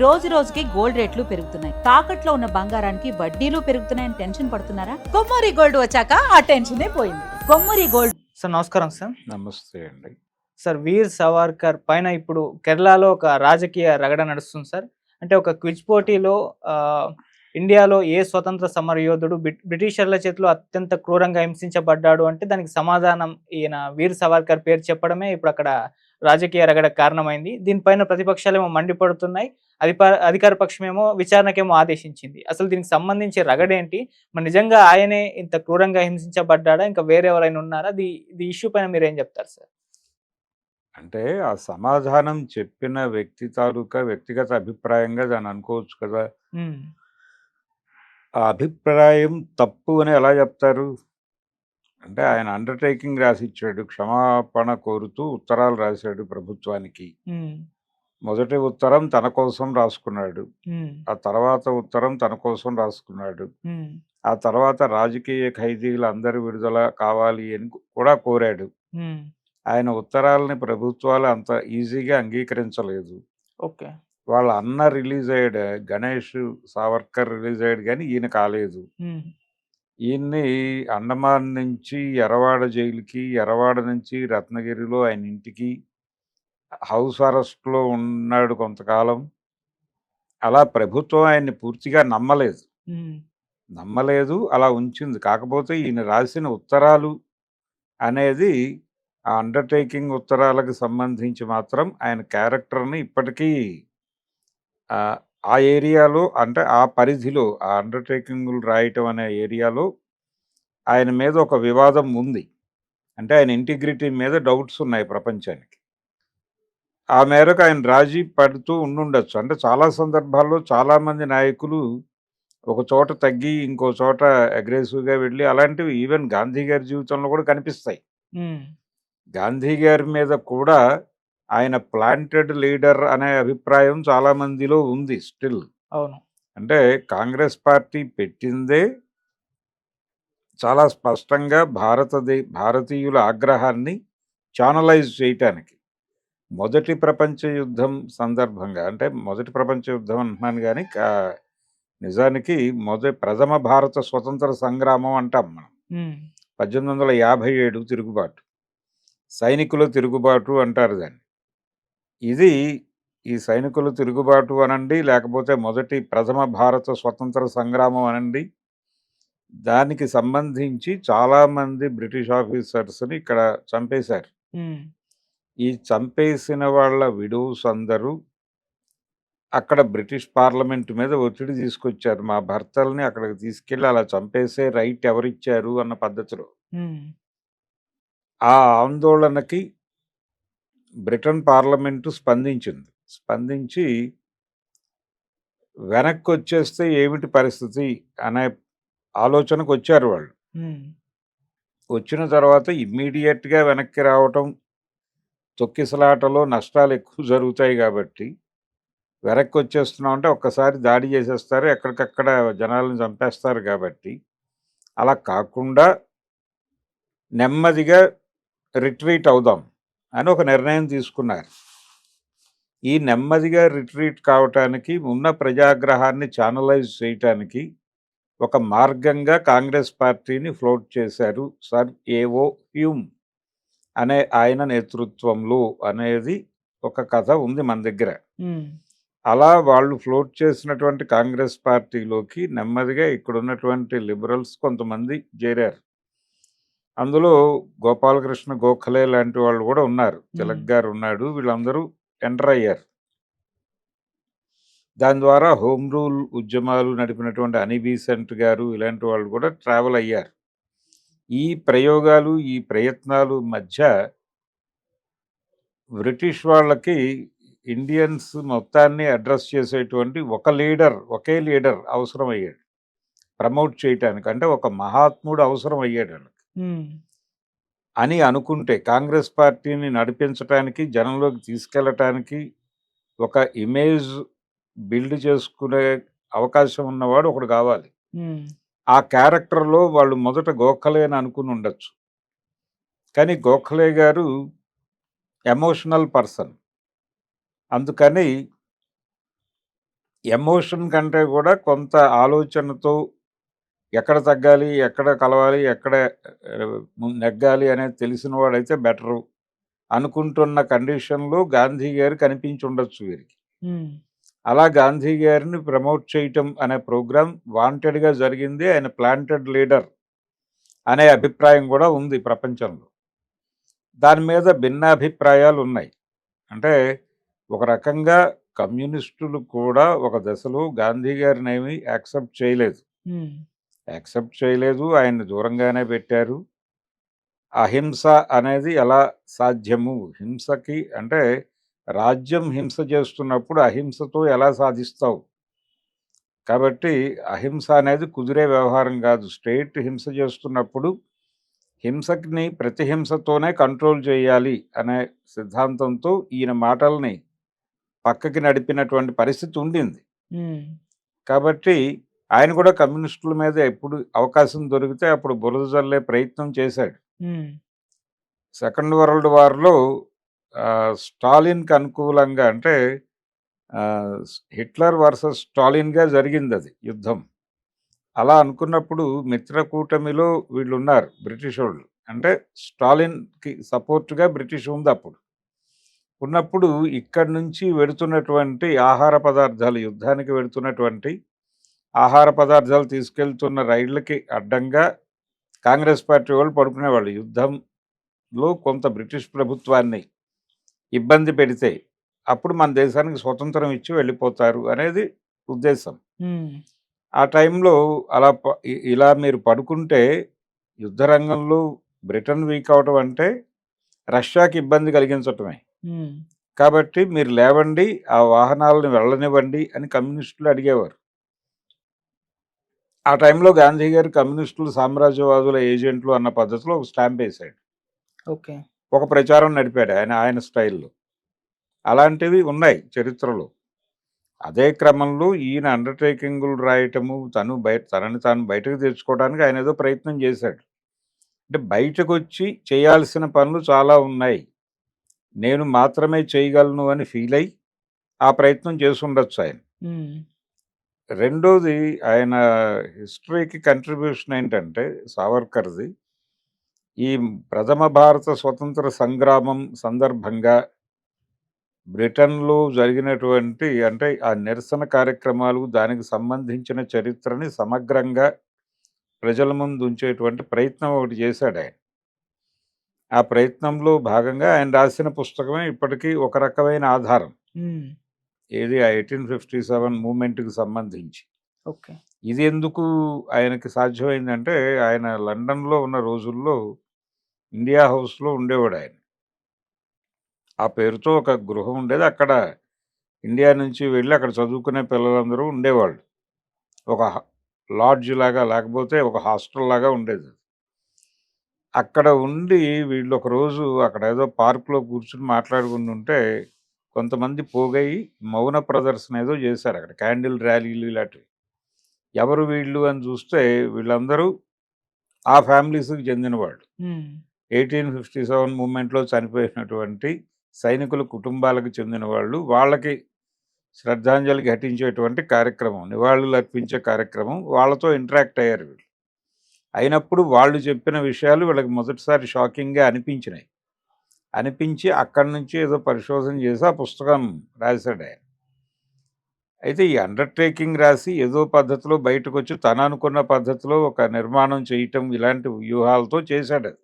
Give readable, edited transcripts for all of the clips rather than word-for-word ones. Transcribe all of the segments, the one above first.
రోజు రోజుకి గోల్డ్ రేట్లు పెరుగుతున్నాయి. తాకట్లో ఉన్న బంగారానికి వడ్డీలు పెరుగుతున్నాయని టెన్షన్ పడుతున్నారా? కొమ్మూరి గోల్డ్ వచ్చాక ఆ టెన్షనే పోయింది. కొమ్మూరి గోల్డ్. సార్ నమస్కారం సార్. నమస్తే అండి. సార్ వీర్ సావర్కర్ పైన ఇప్పుడు కేరళలో ఒక రాజకీయ రగడ నడుస్తుంది సార్. అంటే ఒక క్విజ్ పోటీలో ఇండియాలో ఏ స్వతంత్ర సమరయోధుడు బ్రిటిషర్ల చేతిలో అత్యంత క్రూరంగా హింసించబడ్డాడు అంటే దానికి సమాధానం ఈయన వీర్ సావర్కర్ పేరు చెప్పడమే ఇప్పుడు అక్కడ రాజకీయ రగడ కారణమైంది. దీనిపైన ప్రతిపక్షాలేమో మండిపడుతున్నాయి, అధికార పక్షమేమో విచారణకేమో ఆదేశించింది. అసలు దీనికి సంబంధించి రగడేంటి? మరి నిజంగా ఆయనే ఇంత క్రూరంగా హింసించబడ్డాడా, ఇంకా వేరే ఎవరైనా ఉన్నారా? ఇది ఇష్యూ పైన మీరు ఏం చెప్తారు సార్? అంటే ఆ సమాధానం చెప్పిన వ్యక్తి తాలూకా వ్యక్తిగత అభిప్రాయంగా దాన్ని అనుకోవచ్చు కదా. ఆ అభిప్రాయం తప్పు అని ఎలా చెప్తారు? అంటే ఆయన అండర్టేకింగ్ రాసిచ్చాడు, క్షమాపణ కోరుతూ ఉత్తరాలు రాశాడు ప్రభుత్వానికి. మొదటి ఉత్తరం తన కోసం రాసుకున్నాడు, ఆ తర్వాత ఉత్తరం తన కోసం రాసుకున్నాడు, ఆ తర్వాత రాజకీయ ఖైదీలు అందరి విడుదల కావాలి అని కూడా కోరాడు. ఆయన ఉత్తరాలని ప్రభుత్వాలు అంత ఈజీగా అంగీకరించలేదు. ఓకే. వాళ్ళ అన్న రిలీజ్ అయ్యాడు, గణేష్ సావర్కర్ రిలీజ్ అయ్యాడు, కానీ ఈయన కాలేదు. ఈయన్ని అండమాన్ నుంచి ఎర్రవాడ జైలుకి, ఎర్రవాడ నుంచి రత్నగిరిలో ఆయన ఇంటికి హౌస్ అరెస్ట్లో ఉన్నాడు కొంతకాలం. అలా ప్రభుత్వం ఆయన్ని పూర్తిగా నమ్మలేదు, అలా ఉంచింది. కాకపోతే ఈయన రాసిన ఉత్తరాలు అనేది ఆ అండర్టేకింగ్ ఉత్తరాలకు సంబంధించి మాత్రం ఆయన క్యారెక్టర్ని ఇప్పటికీ ఆ ఏరియాలో, అంటే ఆ పరిధిలో, ఆ అండర్టేకింగ్లు రాయటం అనే ఏరియాలో ఆయన మీద ఒక వివాదం ఉంది. అంటే ఆయన ఇంటిగ్రిటీ మీద డౌట్స్ ఉన్నాయి ప్రపంచానికి. ఆ మేరకు ఆయన రాజీ పడుతూ ఉండుండొచ్చు. అంటే చాలా సందర్భాల్లో చాలామంది నాయకులు ఒక చోట తగ్గి ఇంకో చోట అగ్రెసివ్గా వెళ్ళి, అలాంటివి ఈవెన్ గాంధీ గారి జీవితంలో కూడా కనిపిస్తాయి. గాంధీ గారి మీద కూడా ఆయన ప్లాంటెడ్ లీడర్ అనే అభిప్రాయం చాలా మందిలో ఉంది స్టిల్. అవును. అంటే కాంగ్రెస్ పార్టీ పెట్టిందే చాలా స్పష్టంగా భారతీయుల ఆగ్రహాన్ని ఛానలైజ్ చేయటానికి. మొదటి ప్రపంచ యుద్ధం సందర్భంగా, అంటే మొదటి ప్రపంచ యుద్ధం అంటున్నాను కానీ నిజానికి ప్రథమ భారత స్వతంత్ర సంగ్రామం అంటాం మనం. 1857 తిరుగుబాటు, సైనికుల తిరుగుబాటు అంటారు దాన్ని. ఈ సైనికుల తిరుగుబాటు అనండి, లేకపోతే ప్రథమ భారత స్వతంత్ర సంగ్రామం అనండి, దానికి సంబంధించి చాలామంది బ్రిటిష్ ఆఫీసర్స్ని ఇక్కడ చంపేశారు. ఈ చంపేసిన వాళ్ళ విడోస్ అందరూ అక్కడ బ్రిటిష్ పార్లమెంట్ మీద ఒత్తిడి తీసుకొచ్చారు, మా భర్తల్ని అక్కడికి తీసుకెళ్ళి అలా చంపేసే రైట్ ఎవరిచ్చారు అన్న పద్ధతిలో. ఆ ఆందోళనకి బ్రిటన్ పార్లమెంటు స్పందించి వెనక్కి వచ్చేస్తే ఏమిటి పరిస్థితి అనే ఆలోచనకు వచ్చారు వాళ్ళు. వచ్చిన తర్వాత ఇమ్మీడియట్గా వెనక్కి రావటం, తొక్కిసలాటలో నష్టాలు ఎక్కువ జరుగుతాయి కాబట్టి వెనక్కి వచ్చేస్తున్నాం అంటే ఒక్కసారి దాడి చేసేస్తారు, ఎక్కడికక్కడ జనాలను చంపేస్తారు. కాబట్టి అలా కాకుండా నెమ్మదిగా రిట్రీట్ అవుదాం అని ఒక నిర్ణయం తీసుకున్నారు. ఈ నెమ్మదిగా రిట్రీట్ కావటానికి, ఉన్న ప్రజాగ్రహాన్ని ఛానలైజ్ చేయటానికి ఒక మార్గంగా కాంగ్రెస్ పార్టీని ఫ్లోట్ చేశారు సర్ ఏవో హ్యూమ్ అనే ఆయన నేతృత్వంలో అనేది ఒక కథ ఉంది మన దగ్గర. అలా వాళ్ళు ఫ్లోట్ చేసినటువంటి కాంగ్రెస్ పార్టీలోకి నెమ్మదిగా ఇక్కడ ఉన్నటువంటి లిబరల్స్ కొంతమంది చేరారు. అందులో గోపాలకృష్ణ గోఖలే లాంటి వాళ్ళు కూడా ఉన్నారు, తిలక్ గారు ఉన్నాడు, వీళ్ళందరూ ఎంటర్ అయ్యారు. దాని ద్వారా హోమ్ రూల్ ఉద్యమాలు నడిపినటువంటి అని బీసెంట్ గారు ఇలాంటి వాళ్ళు కూడా ట్రావెల్ అయ్యారు. ఈ ప్రయోగాలు, ఈ ప్రయత్నాలు మధ్య బ్రిటిష్ వాళ్ళకి ఇండియన్స్ మొత్తాన్ని అడ్రస్ చేసేటువంటి ఒకే లీడర్ అవసరం అయ్యాడు ప్రమోట్ చేయటానికి. అంటే ఒక మహాత్ముడు అవసరం అయ్యాడు అని అనుకుంటే, కాంగ్రెస్ పార్టీని నడిపించడానికి, జనంలోకి తీసుకెళ్ళటానికి, ఒక ఇమేజ్ బిల్డ్ చేసుకునే అవకాశం ఉన్నవాడు ఒకడు కావాలి. ఆ క్యారెక్టర్లో వాళ్ళు మొదట గోఖలే అని అనుకుని ఉండొచ్చు, కానీ గోఖలే గారు ఎమోషనల్ పర్సన్. అందుకని ఎమోషన్ కంటే కూడా కొంత ఆలోచనతో ఎక్కడ తగ్గాలి, ఎక్కడ కలవాలి, ఎక్కడ నెగ్గాలి అనేది తెలిసిన వాడైతే బెటరు అనుకుంటున్న కండిషన్‌లో గాంధీ గారు కనిపించి ఉండొచ్చు వీరికి. హ్మ్. అలా గాంధీ గారిని ప్రమోట్ చేయటం అనే ప్రోగ్రామ్ వాంటెడ్‌గా జరిగింది. ఆయన ప్లాంటెడ్ లీడర్ అనే అభిప్రాయం కూడా ఉంది ప్రపంచంలో. దాని మీద భిన్నాభిప్రాయాలున్నాయి. అంటే ఒక రకంగా కమ్యూనిస్టులు కూడా ఒక దశలో గాంధీ గారినేమి యాక్సెప్ట్ చేయలేదు. హ్మ్. యాక్సెప్ట్ చేయలేదు. ఆయన్ని దూరంగానే పెట్టారు. అహింస అనేది ఎలా సాధ్యము? హింసకి అంటే రాజ్యం హింస చేస్తున్నప్పుడు అహింసతో ఎలా సాధిస్తావు? కాబట్టి అహింస అనేది కుదిరే వ్యవహారం కాదు. స్టేట్ హింస చేస్తున్నప్పుడు హింసని ప్రతిహింసతోనే కంట్రోల్ చేయాలి అనే సిద్ధాంతంతో ఈయన మాటల్ని పక్కకి నడిపినటువంటి పరిస్థితి ఉండింది. హ్మ్. కాబట్టి ఆయన కూడా కమ్యూనిస్టుల మీద ఎప్పుడు అవకాశం దొరికితే అప్పుడు బురద జల్లే ప్రయత్నం చేశాడు. హ్మ్. సెకండ్ వరల్డ్ వార్‌లో స్టాలిన్‌కి అనుకూలంగా అంటే హిట్లర్ వర్సెస్ స్టాలిన్‌గా జరిగిందది యుద్ధం. అలా అనుకున్నప్పుడు మిత్రకూటమిలో వీళ్ళున్నారు బ్రిటిషోళ్ళు. అంటే స్టాలిన్‌కి సపోర్ట్‌గా బ్రిటిష్ ఉందప్పుడు. ఉన్నప్పుడు ఇక్కడి నుంచి వెడుతున్నటువంటి ఆహార పదార్థాలు యుద్ధానికి వెడుతున్నటువంటి ఆహార పదార్థాలు తీసుకెళ్తున్న రైళ్ళకి అడ్డంగా కాంగ్రెస్ పార్టీ వాళ్ళు పడుకునేవాళ్ళు. యుద్ధంలో కొంత బ్రిటిష్ ప్రభుత్వాన్ని ఇబ్బంది పెడితే, అప్పుడు మన దేశానికి స్వతంత్రం ఇచ్చి వెళ్ళిపోతారు అనేది ఉద్దేశం. హ్మ్. ఆ టైంలో అలా ఇలా మీరు పడుకుంటే యుద్ధ రంగంలో బ్రిటన్ వీక్ అవ్వటం అంటే రష్యాకి ఇబ్బంది కలిగించటమే. హ్మ్. కాబట్టి మీరు లేవండి, ఆ వాహనాలను వెళ్ళనివ్వండి అని కమ్యూనిస్టులు అడిగేవారు. ఆ టైంలో గాంధీ గారు కమ్యూనిస్టులు సామ్రాజ్యవాదుల ఏజెంట్లు అన్న పద్ధతిలో ఒక స్టాంప్ వేశాడు. ఓకే. ఒక ప్రచారం నడిపాడు ఆయన స్టైల్‌లో. అలాంటివి ఉన్నాయి చరిత్రలో. అదే క్రమంలో ఈయన అండర్‌టేకింగులు రాయటము, తనని తాను బయటకు తెచ్చుకోవడానికి ఆయన ఏదో ప్రయత్నం చేశాడు. అంటే బయటకొచ్చి చేయాల్సిన పనులు చాలా ఉన్నాయి. నేను మాత్రమే చేయగలను అని ఫీలయ్యి ఆ ప్రయత్నం చేసుండొచ్చు ఆయన. హ్మ్. రెండోది ఆయన హిస్టరీకి కంట్రిబ్యూషన్ ఏంటంటే సావర్కర్‌ది, ఈ ప్రథమ భారత స్వతంత్ర సంగ్రామం సందర్భంగా బ్రిటన్‌లో జరిగినటువంటి అంటే ఆ నిరసన కార్యక్రమాలు, దానికి సంబంధించిన చరిత్రని సమగ్రంగా ప్రజల ముందు ఉంచేటువంటి ప్రయత్నం ఒకటి చేశాడాయన. ఆ ప్రయత్నంలో భాగంగా ఆయన రాసిన పుస్తకమే ఇప్పటికీ ఒక రకమైన ఆధారం. హ్మ్. ఏది ఆ 1857 మూవ్‌మెంట్‌కి సంబంధించి. ఓకే. ఇది ఎందుకు ఆయనకి సాధ్యమైందంటే, ఆయన లండన్‌లో ఉన్న రోజుల్లో ఇండియా హౌస్‌లో ఉండేవాడాయన. ఆ పేరుతో ఒక గృహం ఉండేది. అక్కడ ఇండియా నుంచి వెళ్ళి అక్కడ చదువుకునే పిల్లలందరూ ఉండేవాళ్ళు. ఒక లాడ్జ్ లాగా లేకపోతే ఒక హాస్టల్ లాగా ఉండేది. అక్కడ ఉండి వీళ్ళు ఒకరోజు అక్కడ ఏదో పార్క్‌లో కూర్చొని మాట్లాడుకుంటుంటే కొంతమంది పోగయి మౌన ప్రదర్శన ఏదో చేశారు అక్కడ. క్యాండిల్ ర్యాలీలు ఇలాంటివి. ఎవరు వీళ్ళు అని చూస్తే వీళ్ళందరూ ఆ ఫ్యామిలీస్‌కి చెందినవాళ్ళు. హ్మ్. 1857 మూవ్‌మెంట్‌లో చనిపోయినటువంటి సైనికుల కుటుంబాలకు చెందిన వాళ్ళు. వాళ్ళకి శ్రద్ధాంజలి ఘటించేటువంటి కార్యక్రమం, నివాళులర్పించే కార్యక్రమం. వాళ్ళతో ఇంటరాక్ట్ అయ్యారు వీళ్ళు. అయినప్పుడు వాళ్ళు చెప్పిన విషయాలు వీళ్ళకి మొదటిసారి షాకింగ్‌గా అనిపించినాయి. అనిపించి అక్కడి నుంచి ఏదో పరిశోధన చేసి ఆ పుస్తకం రాసాడాయన. అయితే ఈ అండర్‌టేకింగ్ రాసి ఏదో పద్ధతిలో బయటకొచ్చి తను అనుకున్న పద్ధతిలో ఒక నిర్మాణం చేయటం ఇలాంటి వ్యూహాలతో చేశాడది.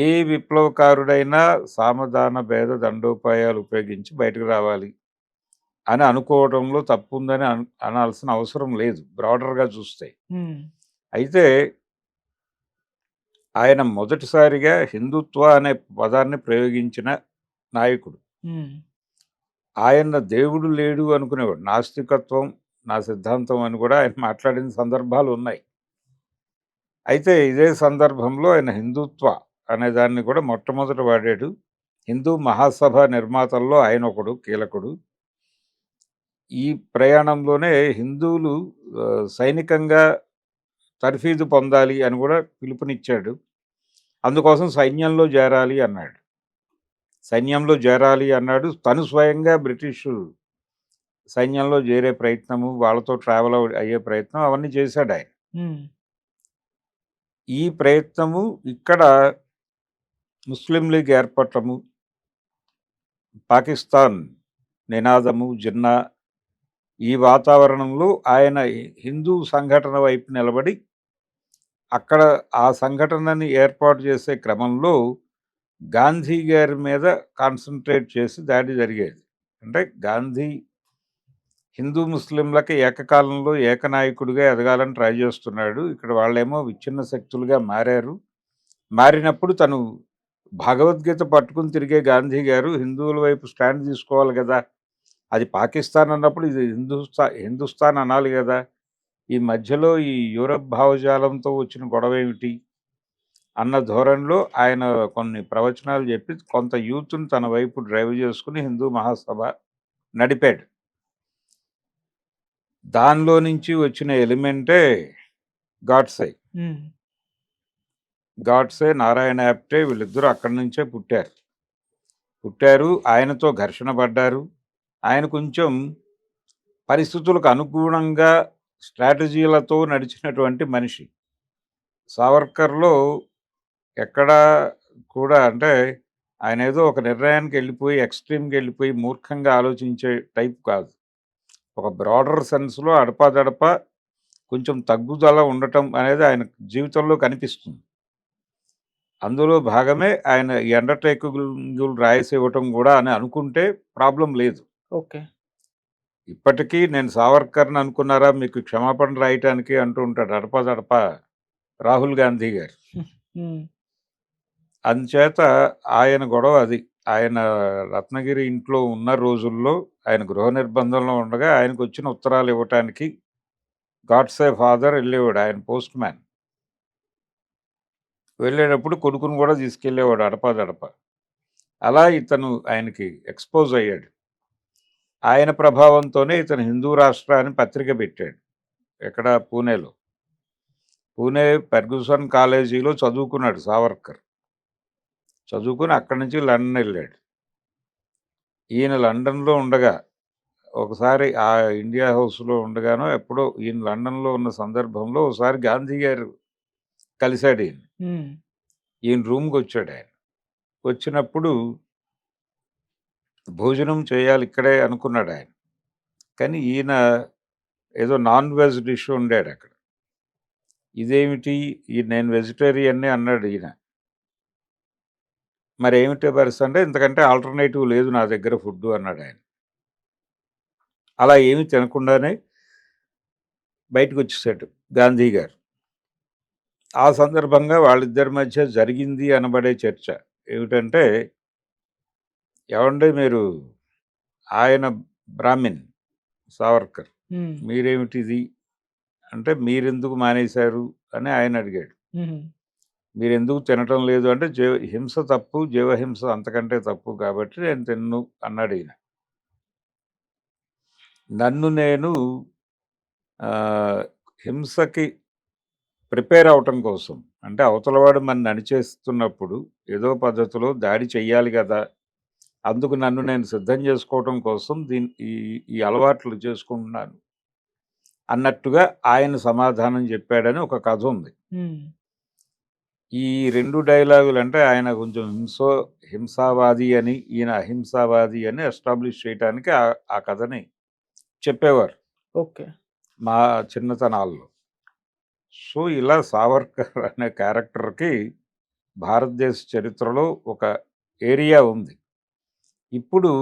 ఏ విప్లవకారుడైనా సామధాన భేద దండోపాయాలు ఉపయోగించి బయటకు రావాలి అని అనుకోవడంలో తప్పుందని అనాల్సిన అవసరం లేదు బ్రాడర్‌గా చూస్తే. హ్మ్. అయితే ఆయన మొదటిసారిగా హిందుత్వ అనే పదాన్ని ప్రయోగించిన నాయకుడు. హ్మ్. ఆయన దేవుడు లేడు అనుకునేవాడు. నాస్తికత్వం నా సిద్ధాంతం అని కూడా ఆయన మాట్లాడిన సందర్భాలున్నాయి. అయితే ఇదే సందర్భంలో ఆయన హిందుత్వ అనే దాన్ని కూడా మొట్టమొదట వాడాడు. హిందూ మహాసభ నిర్మాతల్లో ఆయన ఒకడు కీలకుడు. ఈ ప్రయాణంలోనే హిందువులు సైనికంగా తర్ఫీదు పొందాలి అని కూడా పిలుపునిచ్చాడు. అందుకోసం సైన్యంలో చేరాలి అన్నాడు. సైన్యంలో చేరాలి అన్నాడు. తను స్వయంగా బ్రిటిషు సైన్యంలో చేరే ప్రయత్నము, వాళ్ళతో ట్రావెల్ అయ్యే ప్రయత్నం అవన్నీ చేశాడు ఆయన. ఉమ్, ఈ ప్రయత్నము ఇక్కడ ముస్లిం లీగ్ ఏర్పడటము, పాకిస్తాన్ నినాదము, జిన్నా ఈ వాతావరణంలో ఆయన హిందూ సంఘటన వైపు నిలబడి అక్కడ ఆ సంఘటనని ఏర్పాటు చేసే క్రమంలో గాంధీ గారి మీద కాన్సన్ట్రేట్ చేసి దాడి జరిగేది. అంటే గాంధీ హిందూ ముస్లింలకి ఏకకాలంలో ఏకనాయకుడిగా ఎదగాలని ట్రై చేస్తున్నాడు. ఇక్కడ వాళ్ళేమో విచ్ఛిన్న శక్తులుగా మారారు. మారినప్పుడు తను భగవద్గీత పట్టుకుని తిరిగే గాంధీ గారు హిందువుల వైపు స్టాండ్ తీసుకోవాలి కదా! అది పాకిస్తాన్ అన్నప్పుడు ఇది హిందుస్థాన్ అనాలి కదా! ఈ మధ్యలో ఈ యూరప్ భావజాలంతో వచ్చిన గొడవ ఏమిటి అన్న ధోరణిలో ఆయన కొన్ని ప్రవచనాలు చెప్పి కొంత యూత్‌ని తన వైపు డ్రైవ్ చేసుకొని హిందూ మహాసభ నడిపాడు. దానిలో నుంచి వచ్చిన ఎలిమెంటే గాడ్సే. ఉమ్, గాడ్సే, నారాయణ యాప్టే వీళ్ళిద్దరూ అక్కడి నుంచే పుట్టారు. ఆయనతో ఘర్షణ పడ్డారు. ఆయన కొంచెం పరిస్థితులకు అనుగుణంగా స్ట్రాటజీలతో నడిచినటువంటి మనిషి. సావర్కర్‌లో ఎక్కడా కూడా అంటే ఆయన ఏదో ఒక నిర్ణయానికి వెళ్ళిపోయి ఎక్స్‌ట్రీమ్‌కి వెళ్ళిపోయి మూర్ఖంగా ఆలోచించే టైప్ కాదు. ఒక బ్రాడర్ సెన్స్‌లో అడపాదడపా కొంచెం తగ్గుదల ఉండటం అనేది ఆయన జీవితంలో కనిపిస్తుంది. అందులో భాగమే ఆయన ఈ అండర్‌టేకింగులు రాయేసి ఇవ్వటం కూడా అని అనుకుంటే ప్రాబ్లమ్ లేదు. ఓకే. ఇప్పటికీ నేను సావర్కర్‌ని అనుకున్నారా మీకు క్షమాపణ రాయటానికి అంటూ ఉంటాడు అడపాదడపా రాహుల్ గాంధీ గారు. ఉమ్, అందుచేత ఆయన గొడవ అది. ఆయన రత్నగిరి ఇంట్లో ఉన్న రోజుల్లో ఆయన గృహ నిర్బంధంలో ఉండగా ఆయనకొచ్చిన ఉత్తరాలు ఇవ్వటానికి గాడ్సే ఫాదర్ వెళ్ళేవాడు. ఆయన పోస్ట్ మ్యాన్. వెళ్ళేటప్పుడు కొడుకుని కూడా తీసుకెళ్ళేవాడు అడపాదడపా. అలా ఇతను ఆయనకి ఎక్స్‌పోజ్ అయ్యాడు. ఆయన ప్రభావంతోనే ఇతను హిందూ రాష్ట్ర అని పత్రిక పెట్టాడు. ఎక్కడ పూణేలో. పూణే ఫెర్గ్యూసన్ కాలేజీలో చదువుకున్నాడు సావర్కర్. చదువుకుని అక్కడి నుంచి లండన్ వెళ్ళాడు. ఈయన లండన్‌లో ఉండగా ఒకసారి ఆ ఇండియా హౌస్‌లో ఉండగానో ఎప్పుడో ఈయన లండన్‌లో ఉన్న సందర్భంలో ఒకసారి గాంధీ గారు కలిసాడు ఈయన్ని. ఉమ్, ఈయన రూమ్‌కొచ్చాడు ఆయన. వచ్చినప్పుడు భోజనం చేయాలి ఇక్కడే అనుకున్నాడు ఆయన. కానీ ఈయన ఏదో నాన్ వెజ్ డిష్ వండాడు అక్కడ. ఇదేమిటి నేను వెజిటేరియన్నే అన్నాడు ఈయన. మరేమిటి పరిస్థితి అంటే ఇంతకంటే ఆల్టర్‌నేటివ్ లేదు నా దగ్గర ఫుడ్డు అన్నాడు ఆయన. అలా ఏమి తినకుండానే బయటకొచ్చేసాడు గాంధీ గారు. ఆ సందర్భంగా వాళ్ళిద్దరి మధ్య జరిగింది అనబడే చర్చ ఏమిటంటే, "ఏవండీ మీరు ఆయన బ్రాహ్మిన్ సావర్కర్. ఉమ్, మీరేమిటిది?" అంటే, "మీరెందుకు మానేశారు?" అని ఆయన అడిగాడు. ఉమ్, "మీరెందుకు తినటం లేదు?" అంటే, హింస తప్పు, జీవహింస అంతకంటే తప్పు కాబట్టి నేను తినను అన్నాడు ఈయన. నన్ను నేను హింసకి ప్రిపేర్ అవ్వటం కోసం అంటే అవతలవాడు మన అణిచేస్తున్నప్పుడు ఏదో పద్ధతిలో దాడి చెయ్యాలి కదా! అందుకు నన్ను నేను సిద్ధం చేసుకోవటం కోసం ఈ ఈ అలవాట్లు చేసుకుంటున్నాను అన్నట్టుగా ఆయన సమాధానం చెప్పాడని ఒక కథ ఉంది. ఉమ్, ఈ 2 డైలాగులు అంటే ఆయన కొంచెం హింసావాది అని, ఈయన అహింసావాది అని ఎస్టాబ్లిష్ చేయటానికి ఆ కథని చెప్పేవారు ఓకే. మా చిన్నతనాల్లో. సో, ఇలా సావర్కర్ అనే క్యారెక్టర్‌కి భారతదేశ చరిత్రలో ఒక ఏరియా ఉంది. ఇప్పుడు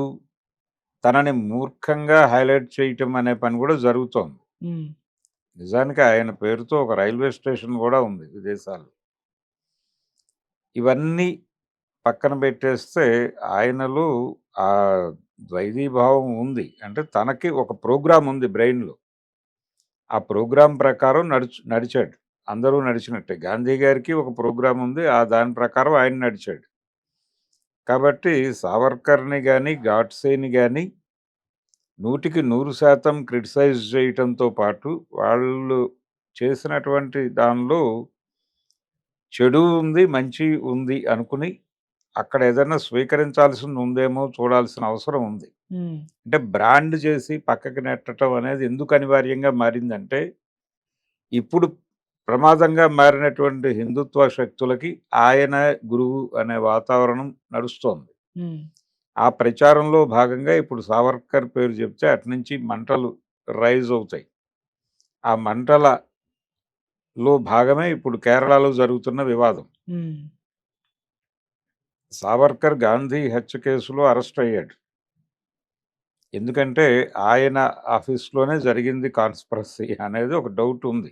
తనని మూర్ఖంగా హైలైట్ చేయటం అనే పని కూడా జరుగుతోంది. ఉమ్, నిజానికి ఆయన పేరుతో ఒక రైల్వే స్టేషన్ కూడా ఉంది విదేశాల్లో. ఇవన్నీ పక్కన పెట్టేస్తే ఆయనలో ఆ ద్వైధీభావం ఉంది. అంటే తనకి ఒక ప్రోగ్రామ్ ఉంది బ్రెయిన్‌లో. ఆ ప్రోగ్రామ్ ప్రకారం నడిచాడు. అందరూ నడిచినట్టే. గాంధీ గారికి ఒక ప్రోగ్రామ్ ఉంది. దాని ప్రకారం ఆయన నడిచాడు. కాబట్టి సావర్కర్‌ని గాని, గాడ్సేని గాని 100కి 100% క్రిటిసైజ్ చేయటంతో పాటు వాళ్ళు చేసినటువంటి దానిలో చెడు ఉంది, మంచి ఉంది అనుకుని అక్కడ ఏదైనా స్వీకరించాల్సింది ఉందేమో చూడాల్సిన అవసరం ఉంది. అంటే బ్రాండ్ చేసి పక్కకి నెట్టడం అనేది ఎందుకు అనివార్యంగా మారిందంటే, ఇప్పుడు ప్రమాదంగా మారినటువంటి హిందుత్వ శక్తులకి ఆయన గురువు అనే వాతావరణం నడుస్తోంది. ఆ ప్రచారంలో భాగంగా ఇప్పుడు సావర్కర్ పేరు చెప్తే అటునుంచి మంటలు రైజ్ అవుతాయి. ఆ మంటలలో భాగమే ఇప్పుడు కేరళలో జరుగుతున్న వివాదం. సావర్కర్ గాంధీ హత్య కేసులో అరెస్ట్ అయ్యాడు. ఎందుకంటే ఆయన ఆఫీస్‌లోనే జరిగింది కాన్స్పిరసీ అనేది ఒక డౌట్ ఉంది.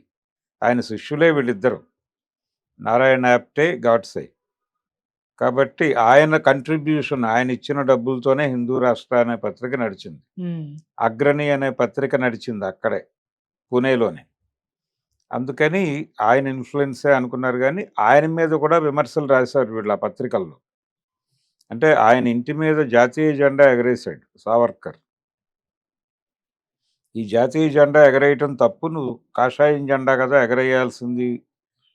ఆయన శిష్యులే వీళ్ళిద్దరు. నారాయణ ఆప్టే, గాడ్సే. కాబట్టి ఆయన కంట్రిబ్యూషన్ ఆయన ఇచ్చిన డబ్బులతోనే హిందూ రాష్ట్ర అనే పత్రిక నడిచింది. అగ్రణి అనే పత్రిక నడిచింది అక్కడే పూణేలోనే. అందుకని ఆయన ఇన్‌ఫ్లూయెన్సే అనుకున్నారు గానీ, ఆయన మీద కూడా విమర్శలు రాశారు వీళ్ళు ఆ పత్రికల్లో. అంటే ఆయన ఇంటి మీద జాతీయ జెండా ఎగరేశాడు సావర్కర్. ఈ జాతీయ జెండా ఎగరేయటం తప్పు. నువ్వు కాషాయం జెండా కదా ఎగరేయాల్సింది.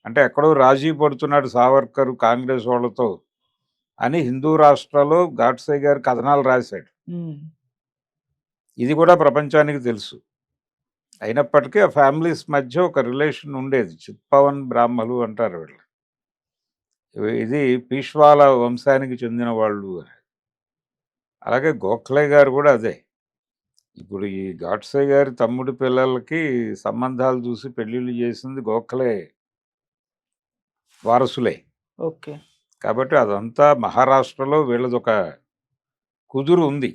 అంటే ఎక్కడో రాజీ పడుతున్నాడు సావర్కర్ కాంగ్రెస్ వాళ్ళతో అని హిందూ రాష్ట్రాల్లో గాడ్సే గారు కథనాలు రాశాడు. ఇది కూడా ప్రపంచానికి తెలుసు. అయినప్పటికీ ఆ ఫ్యామిలీస్ మధ్య ఒక రిలేషన్ ఉండేది. చిత్పవన్ బ్రాహ్మలు అంటారు వీళ్ళు. ఇది పీష్వాల వంశానికి చెందిన వాళ్ళు అని. అలాగే గోఖలే గారు కూడా అదే. ఇప్పుడు ఈ గాడ్సే గారి తమ్ముడి పిల్లలకి సంబంధాలు చూసి పెళ్ళిళ్ళు చేసింది గోఖలే వారసులే. ఓకే. కాబట్టి అదంతా మహారాష్ట్రలో వీళ్ళదొక కుదురు ఉంది.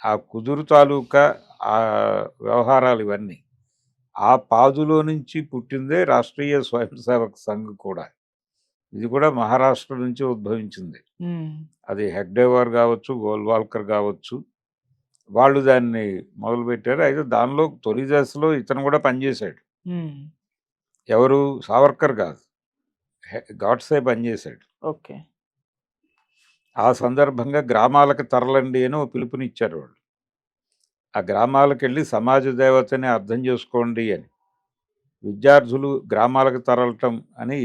ఆ కుదురు తాలూకా ఆ వ్యవహారాలు ఇవన్నీ. ఆ పాదులో నుంచి పుట్టిందే రాష్ట్రీయ స్వయం సేవక్ సంఘ్ కూడా. ఇది కూడా మహారాష్ట్ర నుంచి ఉద్భవించింది. అది హెగ్డేవార్ కావచ్చు, గోల్వాల్కర్ కావచ్చు. వాళ్ళు దాన్ని మొదలుపెట్టారు. అయితే దానిలో తొలి దశలో ఇతను కూడా పనిచేశాడు. ఎవరు? సావర్కర్ కాదు. గాడ్సే పనిచేశాడు. ఓకే. ఆ సందర్భంగా గ్రామాలకు తరలండి అని ఓ పిలుపునిచ్చారు వాళ్ళు. ఆ గ్రామాలకెళ్ళి సమాజ దేవతని అర్థం చేసుకోండి అని. విద్యార్థులు గ్రామాలకు తరలటం అని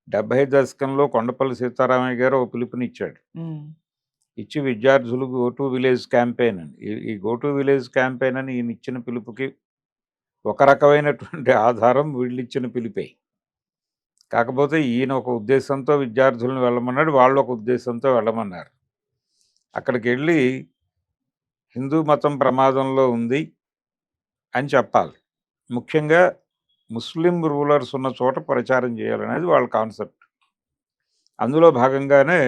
70 దశకంలో కొండపల్లి సీతారామయ్య గారు ఓ పిలుపునిచ్చాడు. ఇచ్చి విద్యార్థులు గో టు విలేజ్ క్యాంపెయిన్ అని. ఈ గో టు విలేజ్ క్యాంపెయిన్ అని ఈయన ఇచ్చిన పిలుపుకి ఒక రకమైనటువంటి ఆధారం వీళ్ళిచ్చిన పిలుపే. కాకపోతే ఈయన ఒక ఉద్దేశంతో విద్యార్థులను వెళ్ళమన్నాడు. వాళ్ళు ఒక ఉద్దేశంతో వెళ్ళమన్నారు. అక్కడికెళ్ళి హిందూ మతం ప్రమాదంలో ఉంది అని చెప్పాలి. ముఖ్యంగా ముస్లిం రూలర్స్ ఉన్న చోట ప్రచారం చేయాలనేది వాళ్ళ కాన్సెప్ట్. అందులో భాగంగానే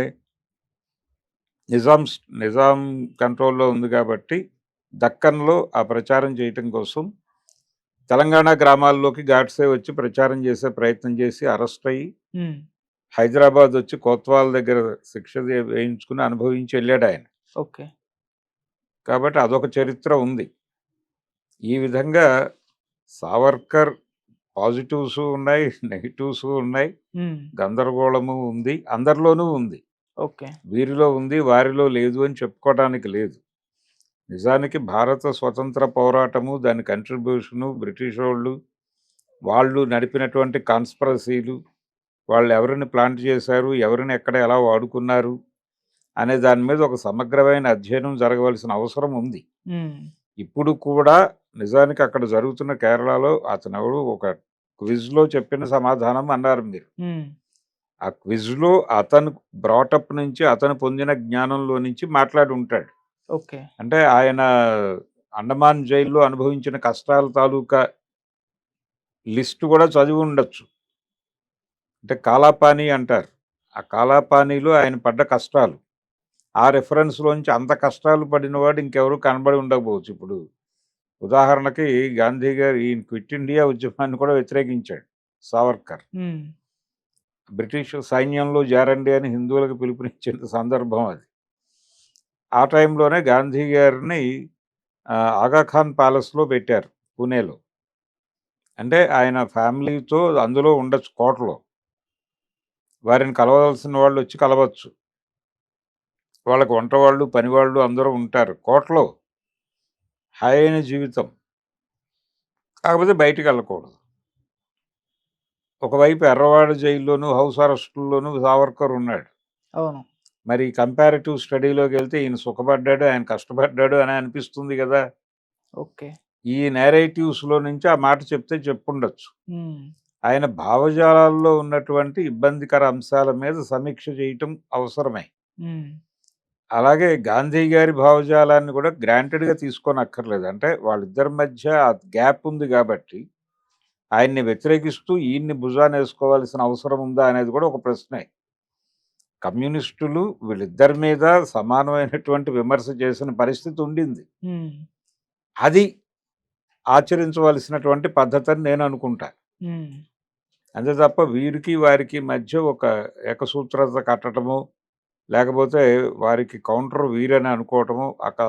నిజాం కంట్రోల్‌లో ఉంది కాబట్టి దక్కన్‌లో ఆ ప్రచారం చేయటం కోసం తెలంగాణ గ్రామాల్లోకి గాడ్సే వచ్చి ప్రచారం చేసే ప్రయత్నం చేసి అరెస్ట్ అయ్యి హైదరాబాద్ వచ్చి కోత్వాల్ దగ్గర శిక్ష వేయించుకుని అనుభవించి వెళ్ళాడాయన. ఓకే. కాబట్టి అదొక చరిత్ర ఉంది. ఈ విధంగా సావర్కర్ పాజిటివ్స్ ఉన్నాయి, నెగెటివ్స్ ఉన్నాయి, గందరగోళము ఉంది. అందరిలోనూ ఉంది. ఓకే. వీరిలో ఉంది, వారిలో లేదు అని చెప్పుకోవడానికి లేదు. నిజానికి భారత స్వతంత్ర పోరాటము, దాని కంట్రిబ్యూషను, బ్రిటిష్ వాళ్ళు నడిపినటువంటి కాన్స్పిరసీలు, వాళ్ళు ఎవరిని ప్లాంట్ చేశారు, ఎవరిని ఎక్కడ ఎలా వాడుకున్నారు అనే దాని మీద ఒక సమగ్రమైన అధ్యయనం జరగవలసిన అవసరం ఉంది. ఇప్పుడు కూడా నిజానికి అక్కడ జరుగుతున్న కేరళలో అతనెవరు ఒక క్విజ్‌లో చెప్పిన సమాధానం అన్నారు మీరు. ఆ క్విజ్‌లో అతను బ్రాటప్ నుంచి అతను పొందిన జ్ఞానంలో నుంచి మాట్లాడి ఉంటాడు. ఓకే. అంటే ఆయన అండమాన్ జైల్లో అనుభవించిన కష్టాల తాలూకా లిస్ట్ కూడా చదివి ఉండొచ్చు. అంటే కాలాపానీ అంటారు. ఆ కాలాపానీలో ఆయన పడ్డ కష్టాలు. ఆ రిఫరెన్స్‌లోంచి అంత కష్టాలు పడినవాడు ఇంకెవరు కనబడి ఉండకపోవచ్చు. ఇప్పుడు ఉదాహరణకి గాంధీ గారు ఈయన క్విట్ ఇండియా ఉద్యమాన్ని కూడా వ్యతిరేకించాడు సావర్కర్. బ్రిటిష్ సైన్యంలో చేరండి అని హిందువులకు పిలుపునిచ్చిన సందర్భం అది. ఆ టైంలోనే గాంధీ గారిని ఆగాఖాన్ ప్యాలెస్‌లో పెట్టారు పూణేలో. అంటే ఆయన ఫ్యామిలీతో అందులో ఉండొచ్చు కోటలో. వారిని కలవాల్సిన వాళ్ళు వచ్చి కలవచ్చు. వాళ్ళకి వంటవాళ్ళు, పనివాళ్ళు అందరూ ఉంటారు. కోటలో హాయైన జీవితం. కాకపోతే బయటికి వెళ్ళకూడదు. ఒకవైపు ఎర్రవాడ జైల్లోనూ, హౌస్ అరెస్టుల్లోనూ సావర్కర్ ఉన్నాడు. అవును. మరి కంపారిటివ్ స్టడీలోకి వెళ్తే ఈయన సుఖపడ్డాడు, ఆయన కష్టపడ్డాడు అని అనిపిస్తుంది కదా. ఓకే. ఈ నేరేటివ్స్లో నుంచి ఆ మాట చెప్తే చెప్పుండొచ్చు. ఉమ్, ఆయన భావజాలాల్లో ఉన్నటువంటి ఇబ్బందికర అంశాల మీద సమీక్ష చేయటం అవసరమే. ఉమ్, అలాగే గాంధీ గారి భావజాలాన్ని కూడా గ్రాంటెడ్గా తీసుకోనక్కర్లేదు. అంటే వాళ్ళిద్దరి మధ్య ఆ గ్యాప్ ఉంది కాబట్టి ఆయన్ని వ్యతిరేకిస్తూ ఈయన్ని భుజాన వేసుకోవాల్సిన అవసరం ఉందా అనేది కూడా ఒక ప్రశ్నే. కమ్యూనిస్టులు వీళ్ళిద్దరి మీద సమానమైనటువంటి విమర్శ చేసిన పరిస్థితి ఉండింది. ఉమ్, అది ఆచరించవలసినటువంటి పద్ధతి అని నేను అనుకుంటా. ఉమ్, అంతే తప్ప వీరికి వారికి మధ్య ఒక ఏకసూత్రత కట్టడము, లేకపోతే వారికి కౌంటర్ వీరని అనుకోవటము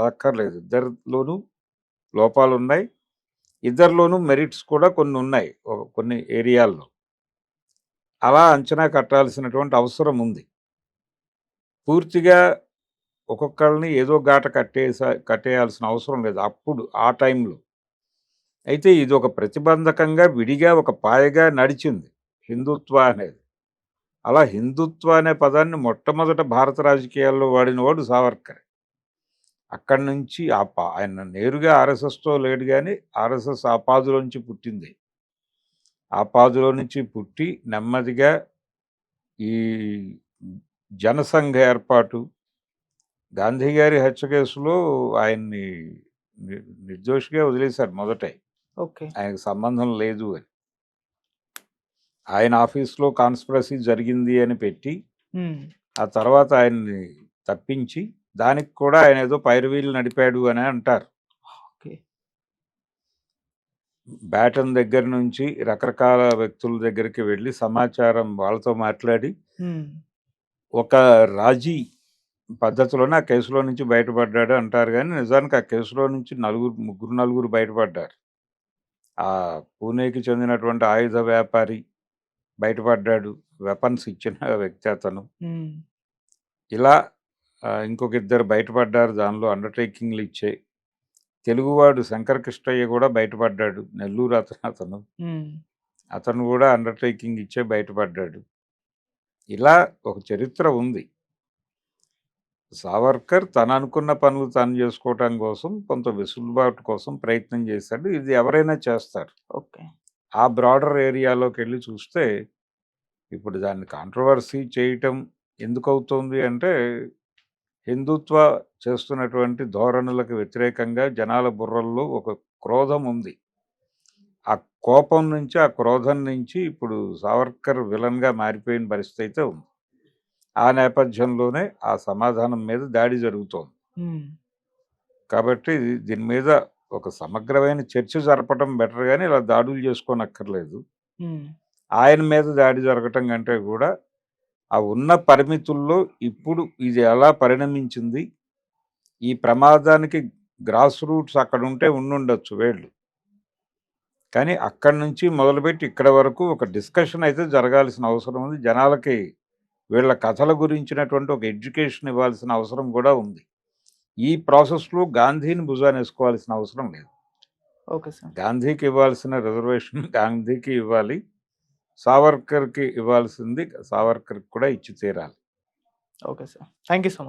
అక్కర్లేదు. ఇద్దరిలోనూ లోపాలున్నాయి. ఇద్దరిలోనూ మెరిట్స్ కూడా కొన్ని ఉన్నాయి కొన్ని ఏరియాల్లో. అలా అంచనా కట్టాల్సినటువంటి అవసరం ఉంది. పూర్తిగా ఒక్కొక్కళ్ళని ఏదో గాట కట్టేయాల్సిన అవసరం లేదు అప్పుడు ఆ టైంలో. అయితే ఇది ఒక ప్రతిబంధకంగా విడిగా ఒక పాయగా నడిచింది హిందుత్వ అనేది. అలా హిందుత్వ అనే పదాన్ని మొట్టమొదట భారత రాజకీయాల్లో వాడినవాడు సావర్కర్. అక్కడి నుంచి ఆయన నేరుగా ఆర్ఎస్ఎస్తో లేడు, కానీ ఆర్ఎస్ఎస్ ఆపాదులోంచి పుట్టింది. ఆపాదులో నుంచి పుట్టి నెమ్మదిగా ఈ జనసంఘ ఏర్పాటు, గాంధీ గారి హత్య కేసులో ఆయన్ని నిర్దోషిగా వదిలేశారు మొదటే. ఓకే. ఆయనకు సంబంధం లేదు అని. ఆయన ఆఫీస్లో కాన్స్పిరసీ జరిగింది అని పెట్టి ఉమ్, ఆ తర్వాత ఆయన్ని తప్పించి దానికి కూడా ఆయన ఏదో పైరవీలు నడిపాడు అని అంటారు. ఓకే. బ్యాటన్ దగ్గర నుంచి రకరకాల వ్యక్తుల దగ్గరికి వెళ్ళి సమాచారం వాళ్ళతో మాట్లాడి ఉమ్, ఒక రాజీ పద్ధతిలోనే ఆ కేసులో నుంచి బయటపడ్డాడు అంటారు, కానీ నిజానికి ఆ కేసులో నుంచి ముగ్గురు నలుగురు బయటపడ్డారు. ఆ పూణేకి చెందినటువంటి ఆయుధ వ్యాపారి బయటపడ్డాడు, వెపన్స్ ఇచ్చిన వ్యక్తి అతను. ఉమ్, ఇలా ఇంకొక ఇద్దరు బయటపడ్డారు, దానిలో అండర్టేకింగ్లు ఇచ్చే. తెలుగువాడు శంకర్ కృష్ణయ్య కూడా బయటపడ్డాడు, నెల్లూరు అతను. ఉమ్, అతను కూడా అండర్టేకింగ్ ఇచ్చే బయటపడ్డాడు. ఇలా ఒక చరిత్ర ఉంది. సావర్కర్ తను అనుకున్న పనులు తను చేసుకోవటం కోసం కొంత వెసులుబాటు కోసం ప్రయత్నం చేశాడు. ఇది ఎవరైనా చేస్తారు. ఓకే. ఆ బ్రాడర్ ఏరియాలోకి వెళ్ళి చూస్తే ఇప్పుడు దాన్ని కాంట్రవర్సీ చేయటం ఎందుకు అవుతుంది అంటే, హిందుత్వ చేస్తున్నటువంటి ధోరణులకు వ్యతిరేకంగా జనాల బుర్రల్లో ఒక క్రోధం ఉంది. ఆ కోపం నుంచి, ఆ క్రోధం నుంచి ఇప్పుడు సావర్కర్ విలన్గా మారిపోయిన పరిస్థితి అయితే ఉంది. ఆ నేపథ్యంలోనే ఆ సమాధానం మీద దాడి జరుగుతోంది. ఉమ్, కాబట్టి దీని మీద ఒక సమగ్రమైన చర్చ జరపడం బెటర్, కానీ ఇలా దాడులు చేసుకోనక్కర్లేదు. ఉమ్, ఆయన మీద దాడి జరగటం కంటే కూడా ఆ ఉన్న పరిమితుల్లో ఇప్పుడు ఇది ఎలా పరిణమించింది, ఈ ప్రమాదానికి గ్రాస్ రూట్స్ అక్కడ ఉంటే ఉండుండొచ్చు వేళ్ళు, కానీ అక్కడి నుంచి మొదలుపెట్టి ఇక్కడ వరకు ఒక డిస్కషన్ అయితే జరగాల్సిన అవసరం ఉంది. జనాలకి వీళ్ళ కథల గురించినటువంటి ఒక ఎడ్యుకేషన్ ఇవ్వాల్సిన అవసరం కూడా ఉంది. ఈ ప్రాసెస్లో గాంధీని భుజానేసుకోవాల్సిన అవసరం లేదు. Okay sir. గాంధీకి ఇవ్వాల్సిన రిజర్వేషన్ గాంధీకి ఇవ్వాలి, సావర్కర్కి ఇవ్వాల్సింది సావర్కర్కి కూడా ఇచ్చి తీరాలి. Okay sir. Thank you so much.